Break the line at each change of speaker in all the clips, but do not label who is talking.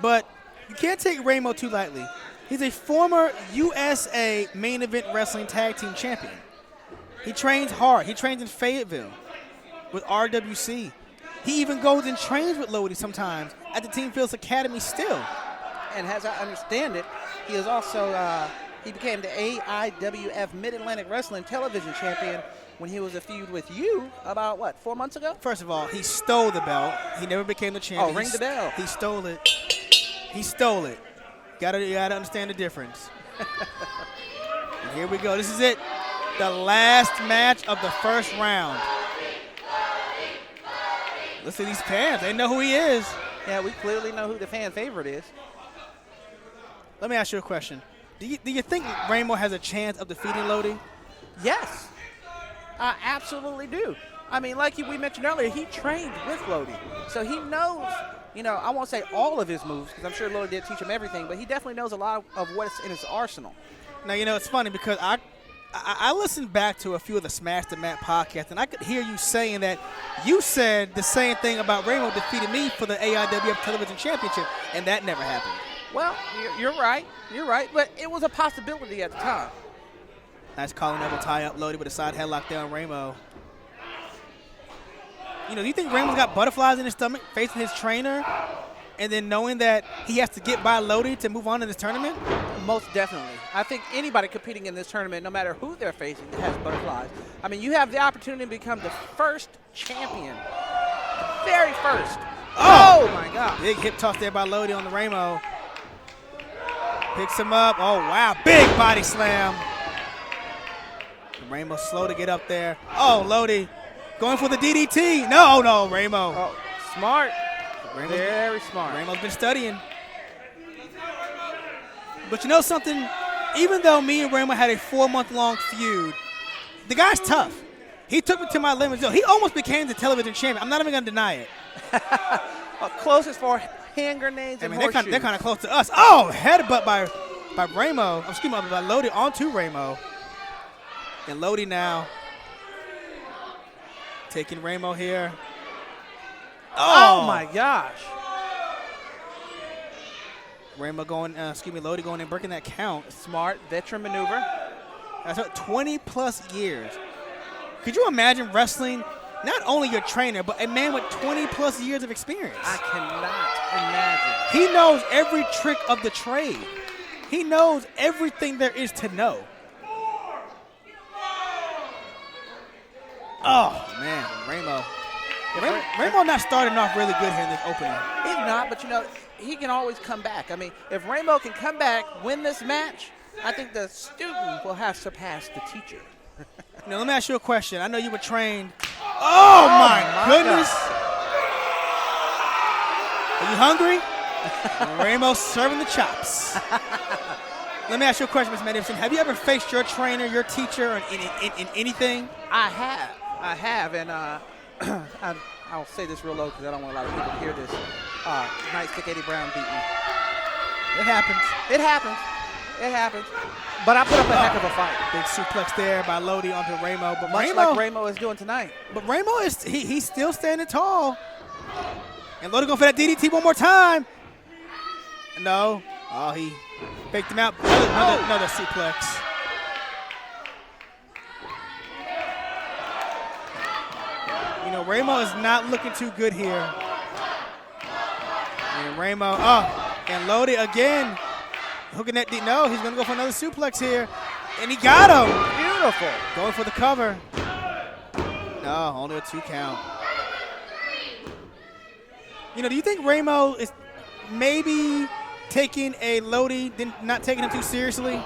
But you can't take Ramo too lightly. He's a former USA main event wrestling tag team champion. He trains hard. He trains in Fayetteville with RWC. He even goes and trains with Lodi sometimes at the Team Fields Academy still.
And as I understand it, he is also he became the AIWF Mid-Atlantic Wrestling Television Champion when he was a feud with you about, what, 4 months ago?
First of all, he stole the belt. He never became the champion.
Oh, ring the bell.
He stole it. He stole it. You gotta understand the difference. And here we go. This is it. The last match of the first round. Listen to these fans. They know who he is.
Yeah, we clearly know who the fan favorite is.
Let me ask you a question. Do you think Ramo has a chance of defeating Lodi?
Yes, I absolutely do. I mean, like we mentioned earlier, he trained with Lodi. So he knows, I won't say all of his moves, because I'm sure Lodi did teach him everything, but he definitely knows a lot of what's in his arsenal.
Now, it's funny because I listened back to a few of the Smash the Mat podcasts, and I could hear you saying that you said the same thing about Ramo defeating me for the AIWF Television Championship, and that never happened.
Well, you're right. You're right. But it was a possibility at the time.
Nice collar elbow tie up, Lodi with a side headlock down Ramo. Do you think Ramo's got butterflies in his stomach facing his trainer and then knowing that he has to get by Lodi to move on in this tournament?
Most definitely. I think anybody competing in this tournament, no matter who they're facing, has butterflies. I mean, you have the opportunity to become the first champion. The very first. Oh my God.
Big hip toss there by Lodi on the Ramo. Picks him up. Oh, wow. Big body slam. Ramo slow to get up there. Oh, Lodi going for the DDT. No, Ramo.
Oh, smart. Very smart.
Ramo's been studying. But you know something? Even though me and Ramo had a 4-month-long feud, the guy's tough. He took me to my limits. He almost became the television champion. I'm not even going to deny it.
Closest for hand grenades and
they're kind of close to us. Oh, headbutt by Ramo. Excuse me, by Lodi onto Ramo. And Lodi now taking Ramo here.
Oh my gosh.
Ramo going, Lodi going and breaking that count.
Smart veteran maneuver.
That's what, 20+ years. Could you imagine wrestling not only your trainer, but a man with 20+ years of experience?
I cannot imagine.
He knows every trick of the trade. He knows everything there is to know. Oh, man, Ramo. Ramo not starting off really good here in this opening.
He's not, but he can always come back. I mean, if Ramo can come back, win this match, I think the student will have surpassed the teacher.
Now, let me ask you a question. I know you were trained. Oh, my goodness. Are you hungry? Ramo serving the chops. Let me ask you a question, Mr. Madison. Have you ever faced your trainer, your teacher, in anything?
I have, and I'll say this real low because I don't want a lot of people to hear this. Nightstick Eddie Brown beat me.
It happens.
It happens. But I put up a heck of a fight.
Big suplex there by Lodi onto Ramo. But
Much like Ramo is doing tonight.
But Ramo he's still standing tall. And Lodi going for that DDT one more time. No. Oh, he faked him out. Another suplex. Ramo is not looking too good here. And Ramo, and Lodi again. Hooking that no, he's going to go for another suplex here. And he got him.
Beautiful.
Going for the cover. No, only a 2 count. Do you think Ramo is maybe taking a Lodi, not taking him too seriously?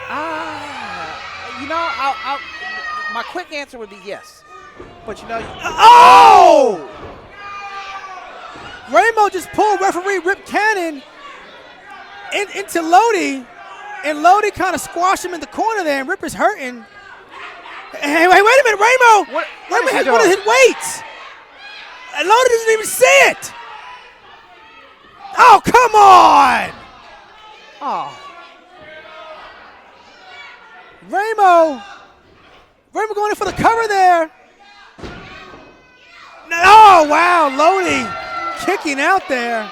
My quick answer would be yes. But
oh! Ramo just pulled referee Rip Cannon into Lodi, and Lodi kind of squashed him in the corner there, and Rip is hurting. Hey, wait a minute, Ramo! Ramo has one of his weights! And Lodi doesn't even see it! Oh, come on!
Oh.
Ramo going in for the cover there. Oh, wow, Lodi kicking out there.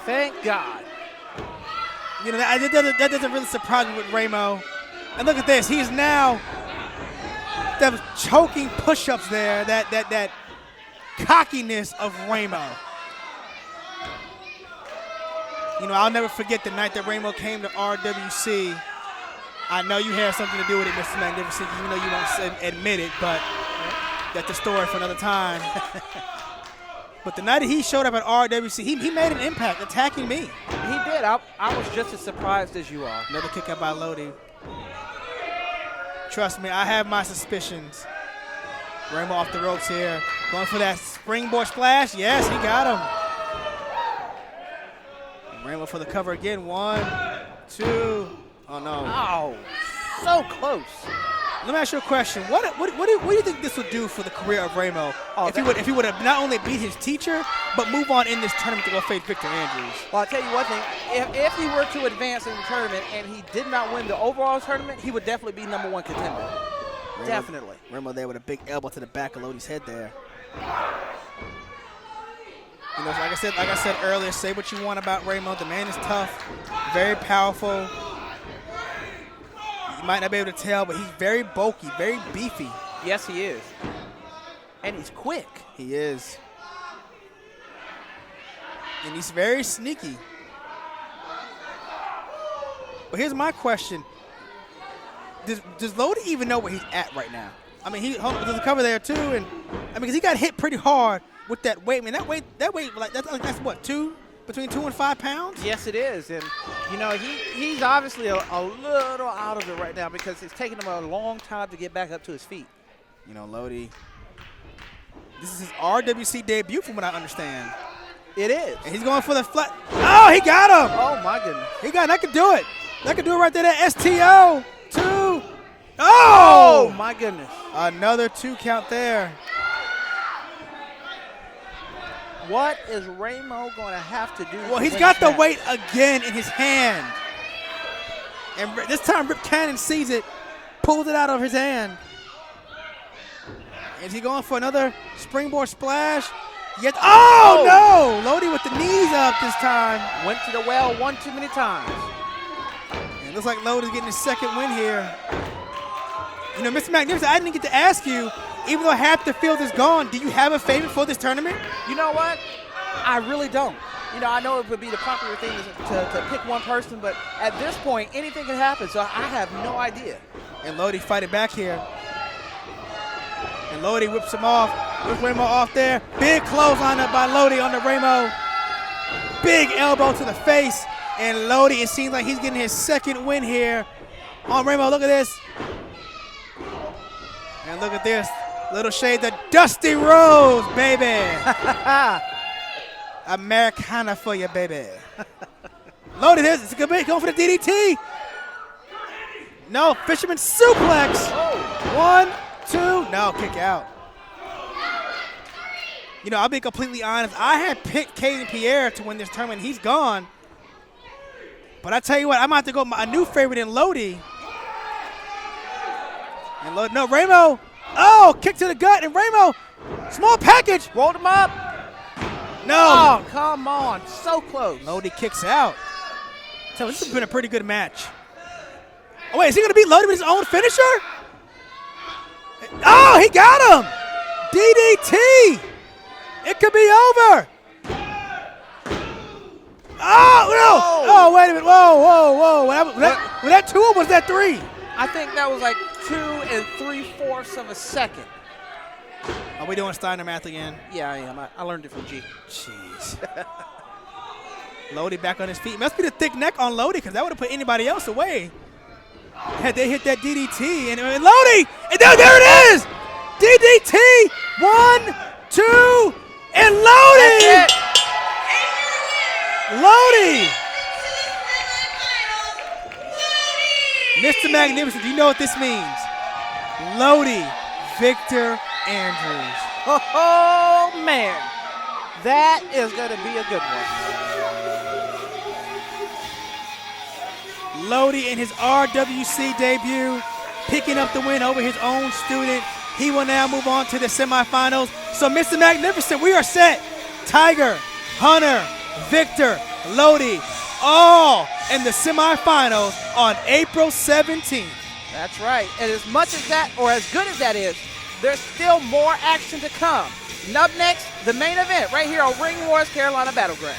Thank God.
You know, that doesn't really surprise me with Ramo. And look at this. He's now the choking push-ups there, that cockiness of Ramo. You know, I'll never forget the night that Ramo came to RWC. I know you had something to do with it, Mr. Magnificent. You know you won't admit it, but that's a story for another time. But the night that he showed up at RWC, he made an impact attacking me.
He did. I was just as surprised as you are.
Another kick out by Lodi. Trust me, I have my suspicions. Ramo off the ropes here. Going for that springboard splash. Yes, he got him. Ramo for the cover again. 1, 2. Oh, no.
Oh, so close.
Let me ask you a question. What do you think this would do for the career of Ramo if he would have not only beat his teacher, but move on in this tournament to go face Victor Andrews?
Well, I'll tell you one thing. If he were to advance in the tournament and he did not win the overall tournament, he would definitely be #1 contender. Definitely.
Ramo there with a big elbow to the back of Lodi's head there. You know, like I said earlier, say what you want about Ramo. The man is tough, very powerful. You might not be able to tell, but he's very bulky, very beefy.
Yes, he is. And he's quick.
He is. And he's very sneaky. But here's my question. Does Lodi even know where he's at right now? I mean, there's a cover there too, and I mean, because he got hit pretty hard with that weight. I mean, that weight, like that's what, between 2 and 5 pounds?
Yes, it is. And you know, he's obviously a little out of it right now because it's taken him a long time to get back up to his feet.
You know, Lodi, this is his RWC debut from what I understand.
It is.
And he's going for the flat. Oh, he got him.
Oh, my goodness.
That could do it. That could do it right there. That STO. 2. Oh,
my goodness.
Another 2 count there.
What is Ramo going to have to do?
Well, he's got the weight again in his hand. And this time Rip Cannon sees it, pulls it out of his hand. Is he going for another springboard splash? Yes. Oh, no! Lodi with the knees up this time.
Went to the well one too many times.
And it looks like Lodi's getting his second win here. You know, Mr. Magnificent, I didn't get to ask you, even though half the field is gone, do you have a favorite for this tournament?
You know what? I really don't. You know, I know it would be the popular thing to pick one person, but at this point, anything can happen, so I have no idea.
And Lodi fighting back here. And Lodi whips him off. Whips Ramo off there. Big clothesline up by Lodi on the Ramo. Big elbow to the face. And Lodi, it seems like he's getting his second win here on Ramo. Look at this. And look at this. Little shade of Dusty Rose, baby. Americana for you, baby. Lodi, this is a good bit. Going for the DDT. No, Fisherman suplex. Oh. 1, 2. No, kick out. You know, I'll be completely honest. I had picked Caden Pierre to win this tournament. He's gone. But I tell you what, I'm about to go a new favorite in Lodi. And Lodi, no, Ramo. Oh, kick to the gut. And Ramo, small package.
Rolled him up.
No.
Oh, come on. So close.
Lodi kicks out. So this has been a pretty good match. Oh, wait, is he going to beat Lodi with his own finisher? Oh, he got him. DDT. It could be over. Oh, no. Oh, wait a minute. Whoa. Was that 2 or was that 3?
I think that was like 2 3/4 of a second.
Are we doing Steiner math again?
Yeah, I am. I learned it from G.
Jeez. Lodi back on his feet. Must be the thick neck on Lodi because that would have put anybody else away. Had they hit that DDT. And Lodi! And there it is! DDT! 1, 2, and Lodi! Lodi! Mr. Magnificent, do you know what this means? Lodi, Victor Andrews.
Oh, man. That is going to be a good one.
Lodi in his RWC debut, picking up the win over his own student. He will now move on to the semifinals. So, Mr. Magnificent, we are set. Tiger, Hunter, Victor, Lodi, all in the semifinals on April 17th.
That's right. And as much as that, or as good as that is, there's still more action to come. And up next, the main event right here on Ring Wars Carolina Battleground.